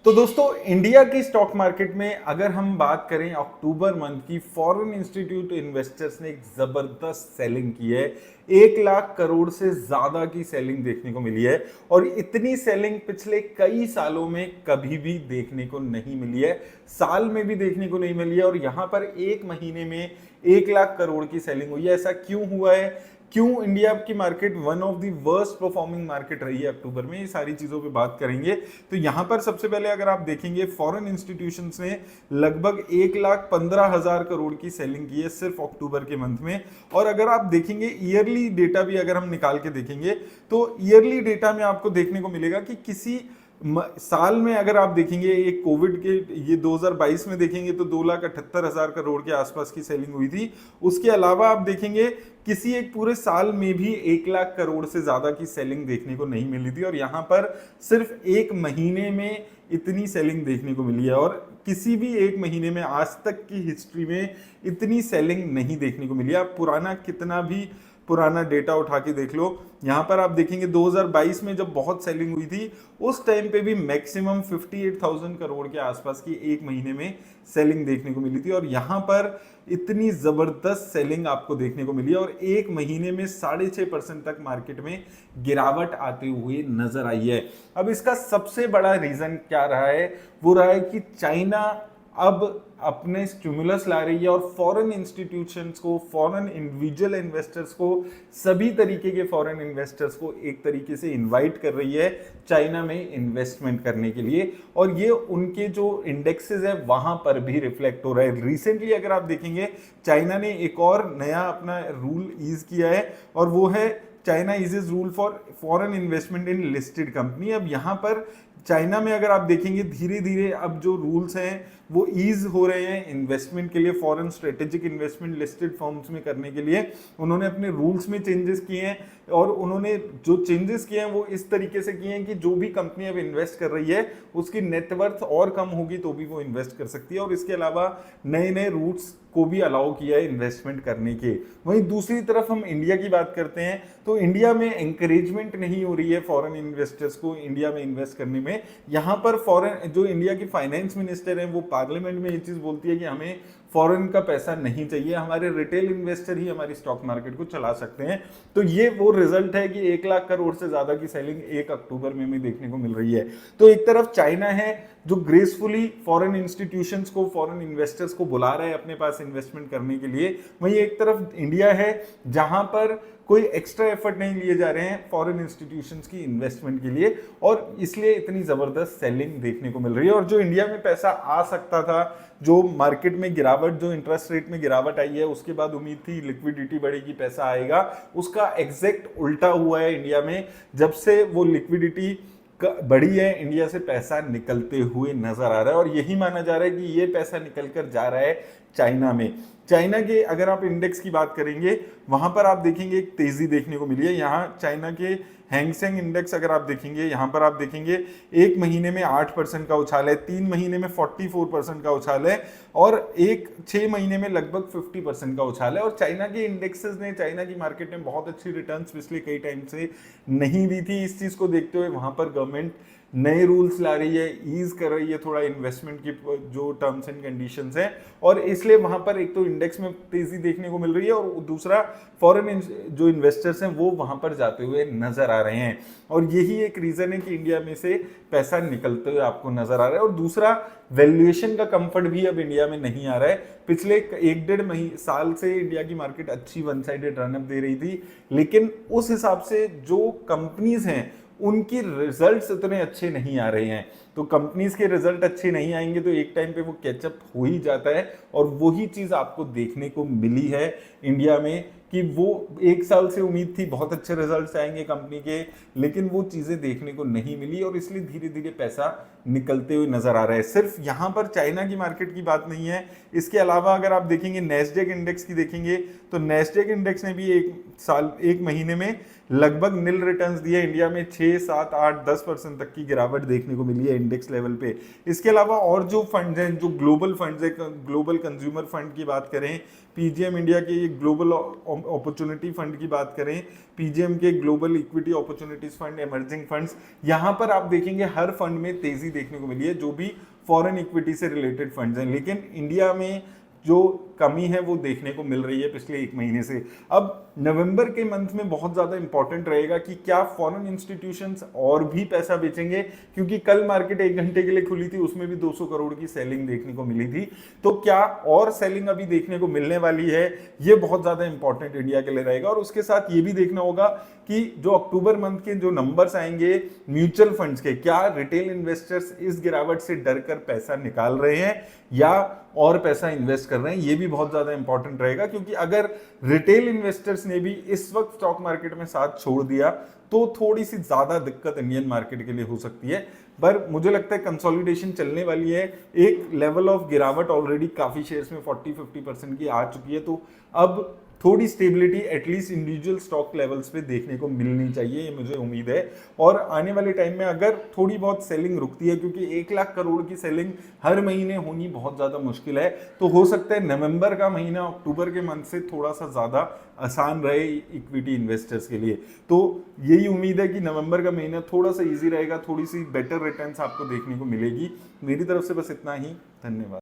तो दोस्तों इंडिया की स्टॉक मार्केट में अगर हम बात करें अक्टूबर मंथ की, फॉरेन इंस्टीट्यूट इन्वेस्टर्स ने एक जबरदस्त सेलिंग की है। 1 लाख करोड़ से ज्यादा की सेलिंग देखने को मिली है और इतनी सेलिंग पिछले कई सालों में कभी भी देखने को नहीं मिली है, साल में भी देखने को नहीं मिली है। और यहां पर एक महीने में 1 लाख करोड़ की सेलिंग हुई है। ऐसा क्यों हुआ है, क्यों इंडिया की market one of the worst performing market रही है अक्टूबर में, ये सारी चीजों पे बात करेंगे। तो यहां पर सबसे पहले अगर आप देखेंगे, फॉरेन इंस्टीट्यूशंस ने लगभग 1,15,000 करोड़ की सेलिंग की है सिर्फ अक्टूबर के मंथ में। और अगर आप देखेंगे ईयरली डेटा भी अगर हम निकाल के देखेंगे तो ईयरली डेटा में आपको देखने को मिलेगा कि किसी साल में अगर आप देखेंगे, एक कोविड के ये 2022 में देखेंगे तो 2,78,000 करोड़ के आसपास की सेलिंग हुई थी। उसके अलावा आप देखेंगे किसी एक पूरे साल में भी 1 लाख करोड़ से ज्यादा की सेलिंग देखने को नहीं मिली थी और यहां पर सिर्फ एक महीने में इतनी सेलिंग देखने को मिली है। और किसी भी एक महीने में आज तक की हिस्ट्री में इतनी सेलिंग नहीं देखने को मिली। आप पुराना कितना भी पुराना डेटा उठा के देख लो, यहां पर आप देखेंगे 2022 में जब बहुत सेलिंग हुई थी उस टाइम पे भी मैक्सिमम 58,000 करोड़ के आसपास की एक महीने में सेलिंग देखने को मिली थी। और यहां पर इतनी जबरदस्त सेलिंग आपको देखने को मिली है और एक महीने में 6.5% तक मार्केट में गिरावट आते हुए नजर आई है। अब इसका सबसे बड़ा रीजन क्या रहा है, वो रहा है कि चाइना अब अपने स्टिमुलस ला रही है और फॉरेन इंस्टीट्यूशंस को, फॉरेन इंडिविजुअल इन्वेस्टर्स को, सभी तरीके के फॉरेन इन्वेस्टर्स को एक तरीके से इनवाइट कर रही है चाइना में इन्वेस्टमेंट करने के लिए। और ये उनके जो इंडेक्सेस है वहां पर भी रिफ्लेक्ट हो रहा है। रिसेंटली अगर आप देखेंगे, चाइना ने एक और नया अपना रूल ईज किया है और वो है China issues rule for foreign investment in listed company. अब यहाँ पर चाइना में अगर आप देखेंगे धीरे धीरे अब जो रूल्स हैं वो ईज हो रहे हैं इन्वेस्टमेंट के लिए, foreign strategic investment listed firms में करने के लिए उन्होंने अपने रूल्स में चेंजेस किए हैं। और उन्होंने जो चेंजेस किए हैं वो इस तरीके से किए हैं कि जो भी कंपनी अब इन्वेस्ट कर रही है उसकी नेटवर्थ और कम होगी तो भी वो इन्वेस्ट कर सकती है। और इसके अलावा नए नए रूट्स को भी अलाउ किया है इन्वेस्टमेंट करने के। वहीं दूसरी तरफ हम इंडिया की बात करते हैं तो इंडिया में एंकरेजमेंट नहीं हो रही है फॉरेन इन्वेस्टर्स को इंडिया में इन्वेस्ट करने में। यहाँ पर फॉरेन जो इंडिया की फाइनेंस मिनिस्टर हैं वो पार्लियामेंट में ये चीज बोलती है कि हमें फॉरेन का पैसा नहीं चाहिए, हमारे रिटेल इन्वेस्टर ही हमारी स्टॉक मार्केट को चला सकते हैं। तो ये वो रिजल्ट है कि 1 लाख करोड़ से ज्यादा की सेलिंग 1 अक्टूबर में भी देखने को मिल रही है। तो एक तरफ चाइना है जो ग्रेसफुली फॉरेन इंस्टीट्यूशंस को, फॉरेन इन्वेस्टर्स को बुला रहा है अपने पास इन्वेस्टमेंट करने के लिए, वहीं एक तरफ इंडिया है जहां पर कोई एक्स्ट्रा एफर्ट नहीं लिए जा रहे हैं फॉरेन इंस्टीट्यूशंस की इन्वेस्टमेंट के लिए और इसलिए इतनी जबरदस्त सेलिंग देखने को मिल रही है। और जो इंडिया में पैसा आ सकता था, जो मार्केट में गिरावट, जो इंटरेस्ट रेट में गिरावट आई है उसके बाद उम्मीद थी लिक्विडिटी बढ़ेगी, पैसा आएगा, उसका एग्जैक्ट उल्टा हुआ है इंडिया में। जब से वो लिक्विडिटी बढ़ी है इंडिया से पैसा निकलते हुए नजर आ रहा है और यही माना जा रहा है कि ये पैसा निकल कर जा रहा है चाइना में। चाइना के अगर आप इंडेक्स की बात करेंगे वहां पर आप देखेंगे एक तेजी देखने को मिली है। यहाँ चाइना के हैंगसेंग इंडेक्स अगर आप देखेंगे, यहाँ पर आप देखेंगे एक महीने में 8% का उछाल है, 3 महीने में 44% का उछाल है और 6 महीने में लगभग 50% का उछाल है। और चाइना के इंडेक्सेस ने, चाइना की मार्केट में बहुत अच्छी रिटर्न्स पिछले कई टाइम से नहीं दी थी। इस चीज को देखते हुए वहां पर गवर्नमेंट नए रूल्स ला रही है, ईज कर रही है थोड़ा इन्वेस्टमेंट की जो टर्म्स एंड कंडीशंस हैं और इसलिए वहां पर एक तो इंडेक्स में तेजी देखने को मिल रही है और दूसरा फॉरेन जो इन्वेस्टर्स हैं वो वहां पर जाते हुए नजर आ रहे हैं। और यही एक रीजन है कि इंडिया में से पैसा निकलते हुए आपको नजर आ रहा है। और दूसरा, वैल्यूएशन का कंफर्ट भी अब इंडिया में नहीं आ रहा है। पिछले 1-1.5 साल से इंडिया की मार्केट अच्छी वन साइडेड रनअप दे रही थी, लेकिन उस हिसाब से जो कंपनीज हैं उनकी रिजल्ट्स इतने अच्छे नहीं आ रहे हैं। तो कंपनीज के रिजल्ट अच्छे नहीं आएंगे तो एक टाइम पे वो कैचअप हो ही जाता है और वही चीज आपको देखने को मिली है इंडिया में कि वो एक साल से उम्मीद थी बहुत अच्छे रिजल्ट्स आएंगे कंपनी के, लेकिन वो चीजें देखने को नहीं मिली और इसलिए धीरे धीरे पैसा निकलते हुए नजर आ रहा है। सिर्फ यहाँ पर चाइना की मार्केट की बात नहीं है, इसके अलावा अगर आप देखेंगे नैस्डैक इंडेक्स की देखेंगे तो नैस्डैक इंडेक्स ने भी एक महीने में लगभग नील रिटर्न्स दिए। इंडिया में 6, 7, 8, 10% तक की गिरावट देखने को मिली है इंडेक्स लेवल पे। इसके अलावा और जो फंड्स हैं, जो ग्लोबल फंड्स है, ग्लोबल कंज्यूमर फंड की बात करें, पीजीएम इंडिया के ग्लोबल अपॉर्चुनिटी फंड की बात करें, पीजीएम के global equity opportunities fund, emerging funds, यहां पर आप देखेंगे हर फंड में तेजी देखने को मिली है, जो भी फॉरेन इक्विटी से रिलेटेड फंड्स हैं। लेकिन इंडिया में जो कमी है वो देखने को मिल रही है पिछले 1 महीने से। अब नवंबर के मंथ में बहुत ज्यादा इंपॉर्टेंट रहेगा कि क्या फॉरेन इंस्टीट्यूशंस और भी पैसा बेचेंगे, क्योंकि कल मार्केट 1 घंटे के लिए खुली थी, उसमें भी 200 करोड़ की सेलिंग देखने को मिली थी। तो क्या और सेलिंग अभी देखने को मिलने वाली है, ये बहुत ज्यादा इंपॉर्टेंट इंडिया के लिए रहेगा। और उसके साथ ये भी देखना होगा कि जो अक्टूबर मंथ के जो नंबर्स आएंगे म्यूचुअल फंड्स के, क्या रिटेल इन्वेस्टर्स इस गिरावट से डर कर पैसा निकाल रहे हैं या और पैसा इन्वेस्ट कर रहे हैं, ये भी बहुत ज्यादा इंपॉर्टेंट रहेगा। क्योंकि अगर रिटेल इन्वेस्टर्स ने भी इस वक्त स्टॉक मार्केट में साथ छोड़ दिया तो थोड़ी सी ज्यादा दिक्कत इंडियन मार्केट के लिए हो सकती है। पर मुझे लगता है कंसोलिडेशन चलने वाली है। एक लेवल ऑफ गिरावट ऑलरेडी काफी शेयर्स में 40-50% की आ चुकी है, तो अब थोड़ी stability at least individual stock levels पे देखने को मिलनी चाहिए, ये मुझे उम्मीद है। और आने वाले टाइम में अगर थोड़ी बहुत सेलिंग रुकती है, क्योंकि 1 लाख करोड़ की सेलिंग हर महीने होनी बहुत ज़्यादा मुश्किल है, तो हो सकता है नवंबर का महीना अक्टूबर के मंथ से थोड़ा सा ज़्यादा आसान रहे इक्विटी इन्वेस्टर्स के लिए। तो यही उम्मीद है कि नवंबर का महीना थोड़ा सा ईजी रहेगा, थोड़ी सी बेटर रिटर्न्स आपको देखने को मिलेगी। मेरी तरफ से बस इतना ही, धन्यवाद।